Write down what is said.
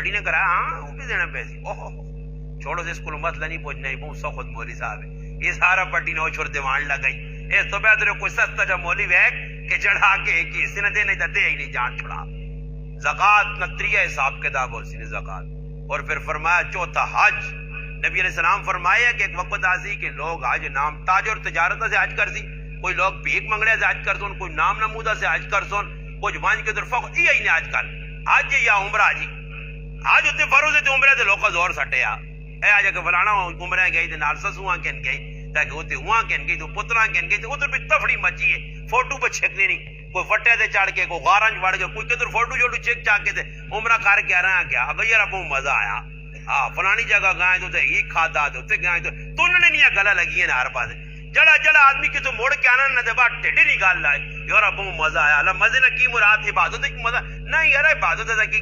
بڑی نے کہا ہاں وہ بھی دینا پیسے. اوہ چھوڑو سے اسکول مسئلہ نہیں پہنچنا ہی بہت سخت مولی صاحب ہے. یہ سارا پٹی نے وہ چھوڑ دیوان لگائی. اے تو بہتر ہے کوئی سستا جا مولی ویک کہ چڑھا کے ایک ہی سے نہ دے نہیں تو دے ہی نہیں جان چھڑا. زکات نہ طریقہ حساب کتاب اور سن زکات. اور پھر فرمایا چوتھا حج. نبی علیہ السلام فرمایا کہ ایک وقت آسی کہ لوگ حج نام تاج اور تجارت سے حج کر سی. کوئی لوگ بھیک منگڑے سے حج کر سون, کوئی نام نمودہ سے حج کر سون, کچھ وانج کے طرف یہ ہی نہیں آج کل حج یا عمرہ جی. آج اتنے فروز تے عمرے تے لوگ زور سٹے آ اے آج کے فلانا عمرے گئی تے نال سسواں کہن گئی تاکہ ہوتے ہواں کہن گئی تو پتراں کہن گئی تو ادھر بھی تفڑی مچی ہے. فوٹو پہ چھکنے نہیں, کوئی فٹے تے چڑھ کے, کوئی غارنج وڑ کے, کوئی کدھر فوٹو جوڑو چیک چاک کے تے عمرہ کر کے آ رہا کیا. اب یار بہت مزہ آیا. ہاں فلانی جگہ گئے تو تے ہی کھادا تے گئے تو انہوں نے نہیں گلا لگی ہے ہر پاس. جڑا جڑا آدمی کسی موڑ کے آنا نہ دے بات ٹیڈی نہیں گال لائے یار بہت مزہ آیا. اللہ مزے نہ کی مراد عبادت کی مزہ نہیں یار عبادت ہے کہ